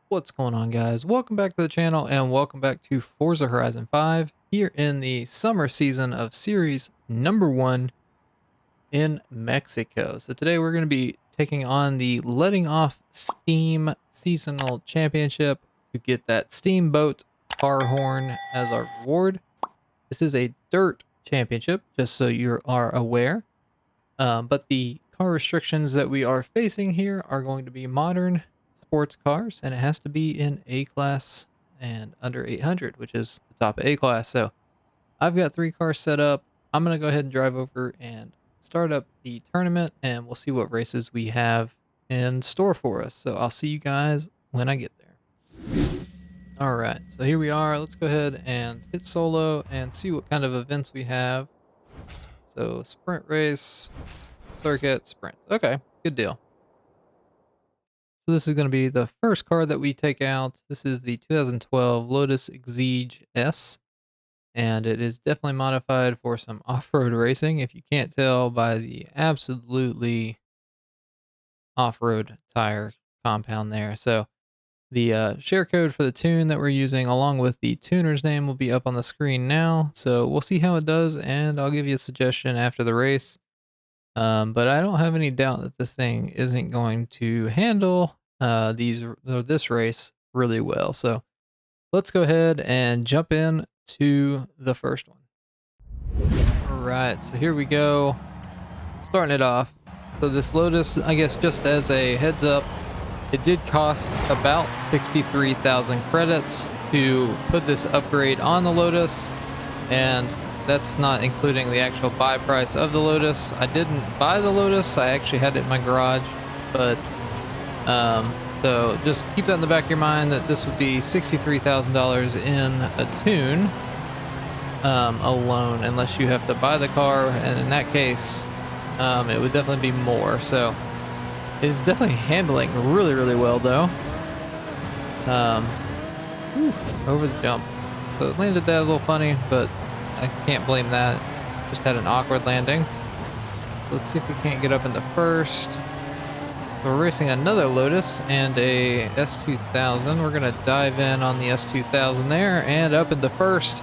What's going on, guys? Welcome back to the channel and welcome back to Forza Horizon 5 here in the summer season of series number 1 in Mexico. So today we're going to be taking on the Letting Off Steam Seasonal Championship to get that Steamboat Horn as our reward. This is a dirt championship, just so you are aware. But the car restrictions that we are facing here are going to be modern sports cars, and it has to be in A class and under 800, which is the top of A class. So I've got 3 cars set up. I'm going to go ahead and drive over and start up the tournament, and we'll see what races we have in store for us. So I'll see you guys when I get there. All right, so here we are. Let's go ahead and hit solo and see what kind of events we have. So sprint race, circuit, sprint. Okay, good deal. So this is going to be the first car that we take out. This is the 2012 Lotus Exige S, and it is definitely modified for some off-road racing, if you can't tell by the absolutely off-road tire compound there. So the share code for the tune that we're using, along with the tuner's name, will be up on the screen now. So we'll see how it does, and I'll give you a suggestion after the race. But I don't have any doubt that this thing isn't going to handle this race really well. So let's go ahead and jump in to the first one. All right, so here we go. Starting it off. So this Lotus, I guess just as a heads up, it did cost about 63,000 credits to put this upgrade on the Lotus, and that's not including the actual buy price of the Lotus. I didn't buy the Lotus, I actually had it in my garage, but so just keep that in the back of your mind that this would be $63,000 in a tune alone, unless you have to buy the car, and in that case it would definitely be more. So it's definitely handling really well though. Over the jump, so it landed that a little funny, but I can't blame that. Just had an awkward landing. So let's see if we can't get up into first. So we're racing another Lotus and a S2000. We're gonna dive in on the S2000 there and up into first.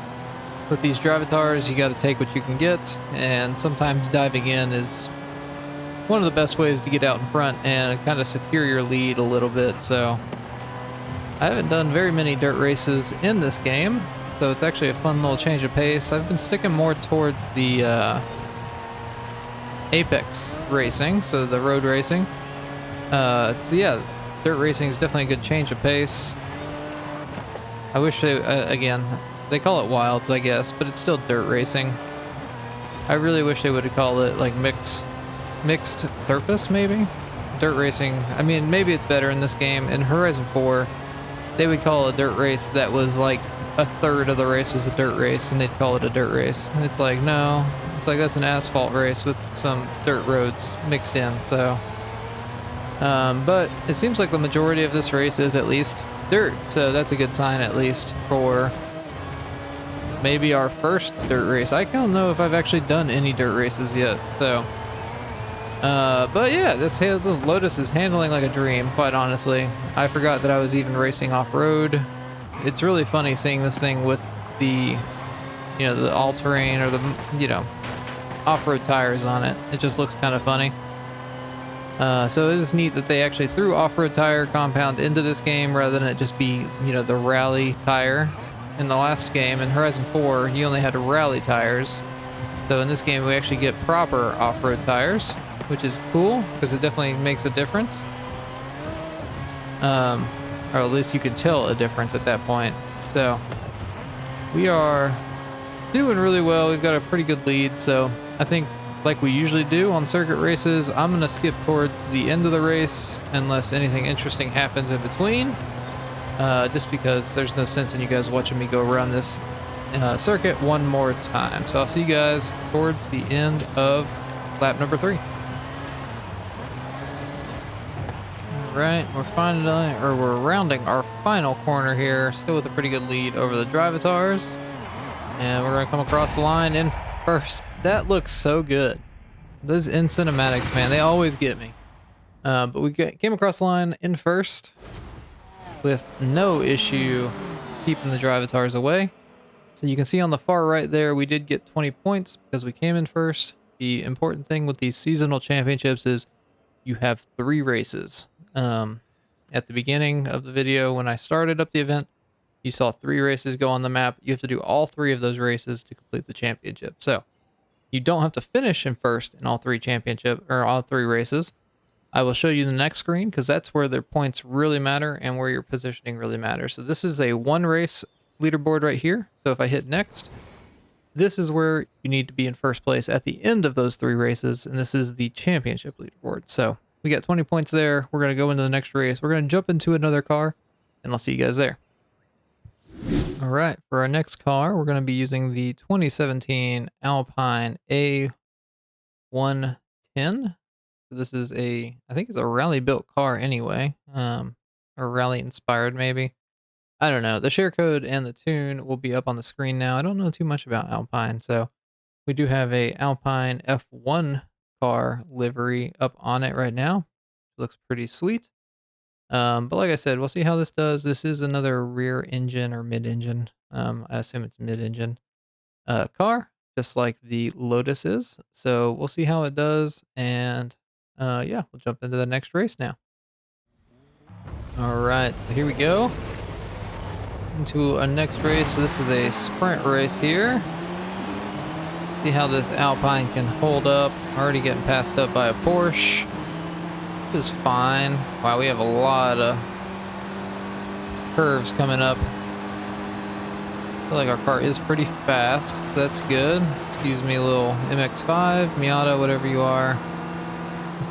With these drivatars, you gotta take what you can get, and sometimes diving in is one of the best ways to get out in front and kind of secure your lead a little bit. So I haven't done very many dirt races in this game, so it's actually a fun little change of pace. I've been sticking more towards the Apex racing, so the road racing. So yeah, dirt racing is definitely a good change of pace. I wish they, again, they call it wilds, I guess, but it's still dirt racing. I really wish they would have called it like mixed surface, maybe? Dirt racing, I mean, maybe it's better in this game. In Horizon 4, they would call a dirt race that was like a third of the race was a dirt race, and they'd call it a dirt race. And it's like, no, it's like that's an asphalt race with some dirt roads mixed in. So but it seems like the majority of this race is at least dirt, so that's a good sign, at least for maybe our first dirt race. I don't know if I've actually done any dirt races yet, so but yeah, this Lotus is handling like a dream, quite honestly. I forgot that I was even racing off-road. It's really funny seeing this thing with the, you know, the all-terrain or the, you know, off-road tires on it. It just looks kind of funny. So it is neat that they actually threw off-road tire compound into this game rather than it just be, you know, the rally tire. In the last game, in Horizon 4, you only had rally tires. So in this game, we actually get proper off-road tires, which is cool because it definitely makes a difference. Or at least you can tell a difference at that point. So we are doing really well. We've got a pretty good lead. So I think, like we usually do on circuit races, I'm going to skip towards the end of the race unless anything interesting happens in between. Just because there's no sense in you guys watching me go around this circuit one more time. So I'll see you guys towards the end of lap number 3. Right, we're rounding our final corner here, still with a pretty good lead over the drivatars, and we're gonna come across the line in first. That looks so good. Those in cinematics, man, they always get me. But we came across the line in first. with no issue keeping the Drivatars away. So you can see on the far right there, we did get 20 points because we came in first. The important thing with these seasonal championships is you have 3 races. At the beginning of the video, when I started up the event, you saw 3 races go on the map. You have to do all 3 of those races to complete the championship. So you don't have to finish in first in all 3 races. I will show you the next screen because that's where their points really matter and where your positioning really matters. So this is a 1 race leaderboard right here. So if I hit next, this is where you need to be in first place at the end of those 3 races. And this is the championship leaderboard. So we got 20 points there. We're going to go into the next race. We're going to jump into another car and I'll see you guys there. All right, for our next car, we're going to be using the 2017 Alpine A110. This is I think it's a rally built car anyway, or rally inspired maybe. I don't know. The share code and the tune will be up on the screen now. I don't know too much about Alpine, so we do have a Alpine F1 car livery up on it right now. Looks pretty sweet. But like I said, we'll see how this does. This is another rear engine or mid-engine. I assume it's mid-engine car, just like the Lotus is. So we'll see how it does. And yeah, we'll jump into the next race now. All right, so here we go. Into our next race. So this is a sprint race here. See how this Alpine can hold up. Already getting passed up by a Porsche. Is fine. Wow, we have a lot of curves coming up. I feel like our car is pretty fast. That's good. Excuse me, little MX-5, Miata, whatever you are.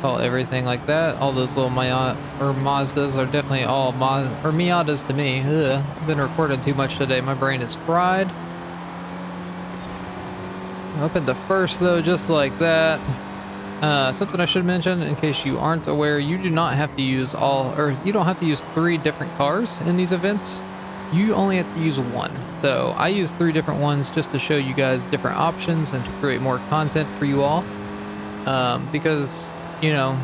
Call everything like that. All those little Mazdas are definitely all Miatas to me. Ugh. I've been recording too much today. My brain is fried. Up into first though, just like that. Something I should mention in case you aren't aware, you do not have to use you don't have to use 3 different cars in these events. You only have to use 1. So I use 3 different ones just to show you guys different options and to create more content for you all. Because, you know,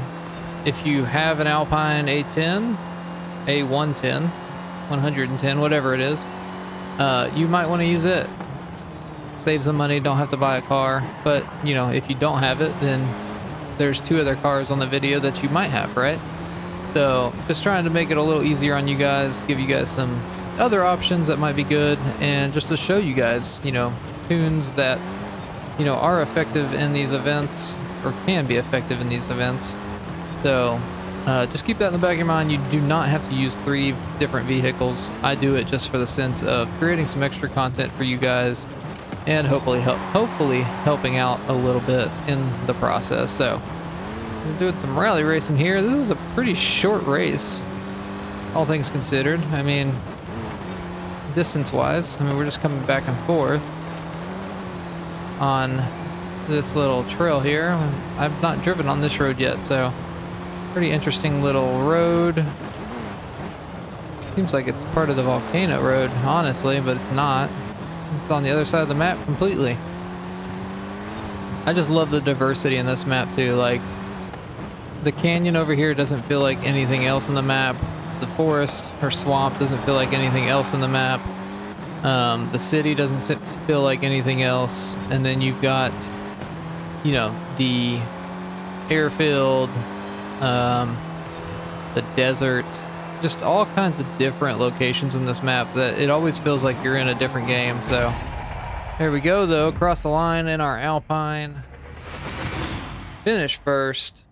if you have an Alpine A110, 110, whatever it is, you might want to use it. Save some money, don't have to buy a car. But, you know, if you don't have it, then there's 2 other cars on the video that you might have, right? So just trying to make it a little easier on you guys, give you guys some other options that might be good, and just to show you guys, you know, tunes that, you know, are effective in these events or can be effective in these events. So just keep that in the back of your mind. You do not have to use 3 different vehicles. I do it just for the sense of creating some extra content for you guys and hopefully helping out a little bit in the process. So we're doing some rally racing here. This is a pretty short race, all things considered. I mean, distance-wise, I mean, we're just coming back and forth on this little trail here. I've not driven on this road yet, so pretty interesting little road. Seems like it's part of the volcano road, honestly, but it's not. It's on the other side of the map completely. I just love the diversity in this map too. Like, the canyon over here doesn't feel like anything else in the map. The forest or swamp doesn't feel like anything else in the map. The city doesn't feel like anything else. And then you've got, you know, the airfield, the desert, just all kinds of different locations in this map that it always feels like you're in a different game. So there we go though, across the line in our Alpine. Finish first.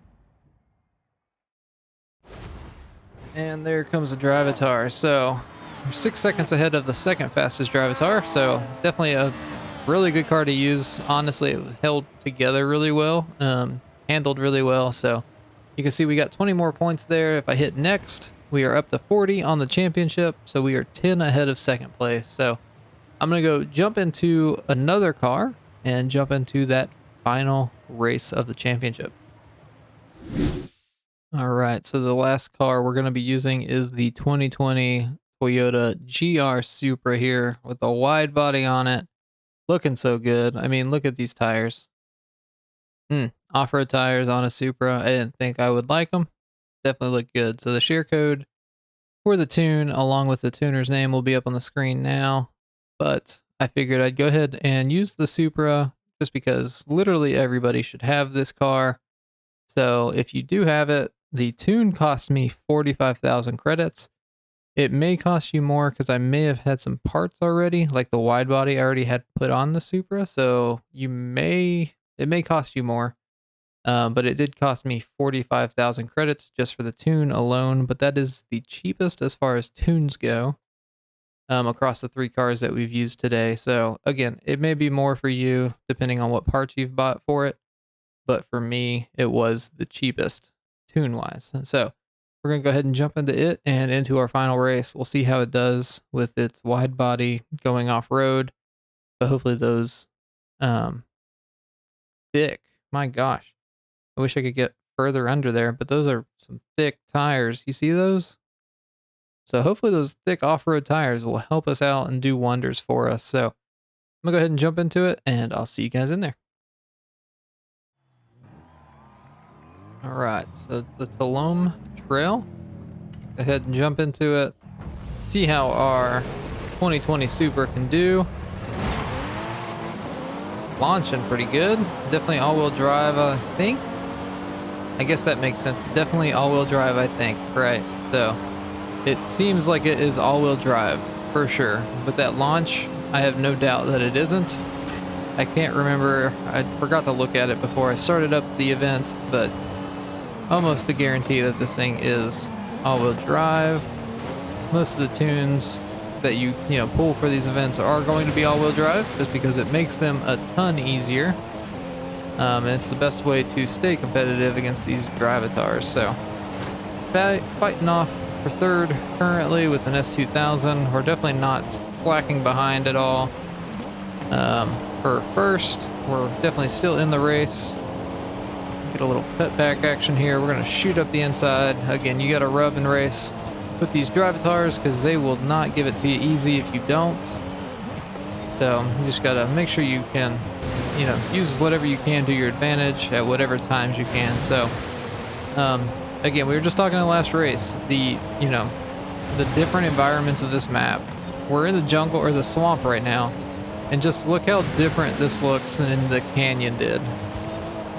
And there comes the Drivatar. So we're 6 seconds ahead of the second fastest Drivatar. So definitely a really good car to use. Honestly, it held together really well, handled really well. So you can see we got 20 more points there. If I hit next, we are up to 40 on the championship. So we are 10 ahead of second place. So I'm going to go jump into another car and jump into that final race of the championship. All right, so the last car we're going to be using is the 2020 Toyota GR Supra here with a wide body on it. Looking so good. I mean, look at these tires. Off-road tires on a Supra. I didn't think I would like them. Definitely look good. So the share code for the tune, along with the tuner's name, will be up on the screen now. But I figured I'd go ahead and use the Supra just because literally everybody should have this car. So if you do have it, the tune cost me 45,000 credits. It may cost you more because I may have had some parts already, like the wide body I already had put on the Supra. So it may cost you more. But it did cost me 45,000 credits just for the tune alone. But that is the cheapest as far as tunes go across the 3 cars that we've used today. So again, it may be more for you depending on what parts you've bought for it. But for me, it was the cheapest tune-wise. So we're going to go ahead and jump into it and into our final race. We'll see how it does with its wide body going off-road. But hopefully those thick, my gosh. I wish I could get further under there, but those are some thick tires. You see those? So hopefully those thick off-road tires will help us out and do wonders for us. So I'm going to go ahead and jump into it, and I'll see you guys in there. All right, so the Tulum Trail. Go ahead and jump into it. See how our 2020 Supra can do. It's launching pretty good. Definitely all-wheel drive, I think. I guess that makes sense. Definitely all-wheel drive, I think. Right, so it seems like it is all-wheel drive for sure. But that launch, I have no doubt that it isn't. I can't remember. I forgot to look at it before I started up the event, but almost a guarantee that this thing is all-wheel drive. Most of the tunes that you pull for these events are going to be all-wheel drive, just because it makes them a ton easier. And it's the best way to stay competitive against these drivatars. So, fighting off for third currently with an S2000. We're definitely not slacking behind at all. For first, we're definitely still in the race. Get a little cutback action here. We're going to shoot up the inside. Again, you got to rub and race with these drivatars because they will not give it to you easy if you don't. So you just got to make sure you can, use whatever you can to your advantage at whatever times you can. So, again, we were just talking in the last race, the different environments of this map. We're in the jungle or the swamp right now, and just look how different this looks than the canyon did.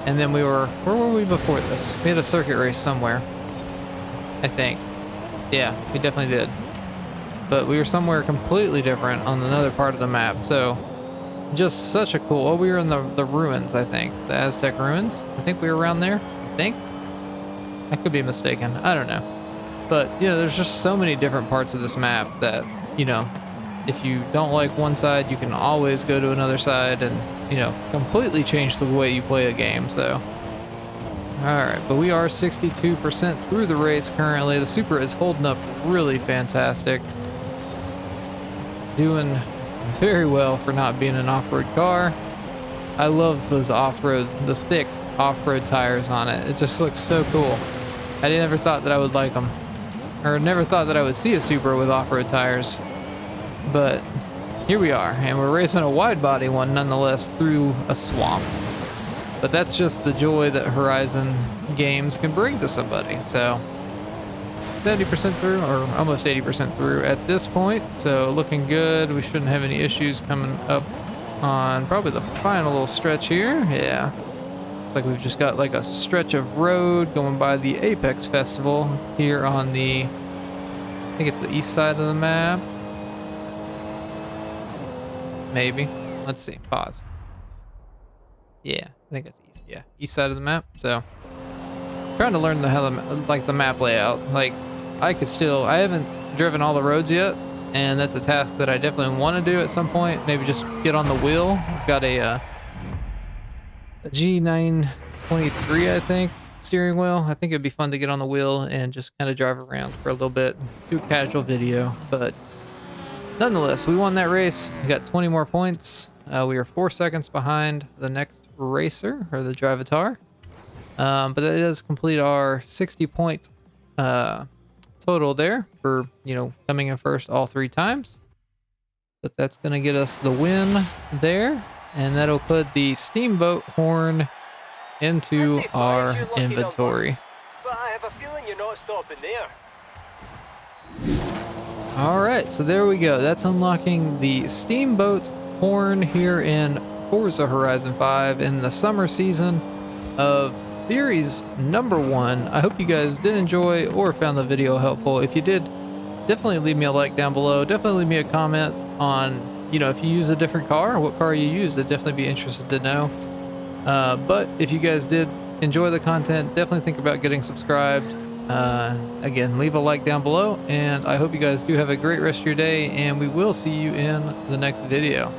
And then where were we before this? We had a circuit race somewhere, I think. Yeah, we definitely did. But we were somewhere completely different on another part of the map. So just such a cool, we were in the ruins, I think. The Aztec ruins. I think we were around there. I think. I could be mistaken. I don't know. But, there's just so many different parts of this map that, if you don't like one side, you can always go to another side and, completely change the way you play a game. So, alright, but we are 62% through the race currently. The Supra is holding up really fantastic. Doing very well for not being an off-road car. I love those the thick off-road tires on it. It just looks so cool. I never thought that I would like them. Or never thought that I would see a Supra with off-road tires. But here we are, and we're racing a wide body one nonetheless through a swamp. But that's just the joy that Horizon games can bring to somebody. So 70% through, or almost 80% through at this point. So looking good. We shouldn't have any issues coming up on probably the final little stretch here. Yeah. Like we've just got like a stretch of road going by the Apex Festival here on the, I think it's the east side of the map. Maybe. Let's see. Pause. Yeah, I think it's east. Yeah, east side of the map. So, trying to learn the map layout. Like, I haven't driven all the roads yet, and that's a task that I definitely want to do at some point. Maybe just get on the wheel. I've got a G923, I think, steering wheel. I think it'd be fun to get on the wheel and just kind of drive around for a little bit, do a casual video, but nonetheless, we won that race. We got 20 more points. We are 4 seconds behind the next racer, or the drivatar. But that does complete our 60-point total there for, coming in first all 3 times. But that's going to get us the win there. And that'll put the Steamboat Horn into our inventory. But I have a feeling you're not stopping there. All right, so there we go. That's unlocking the Steamboat Horn here in Forza Horizon 5 in the summer season of series number 1. I hope you guys did enjoy or found the video helpful. If you did, definitely leave me a like down below. Definitely leave me a comment on, if you use a different car, what car you use. I'd definitely be interested to know. But if you guys did enjoy the content, definitely think about getting subscribed. Again, leave a like down below, and I hope you guys do have a great rest of your day, and we will see you in the next video.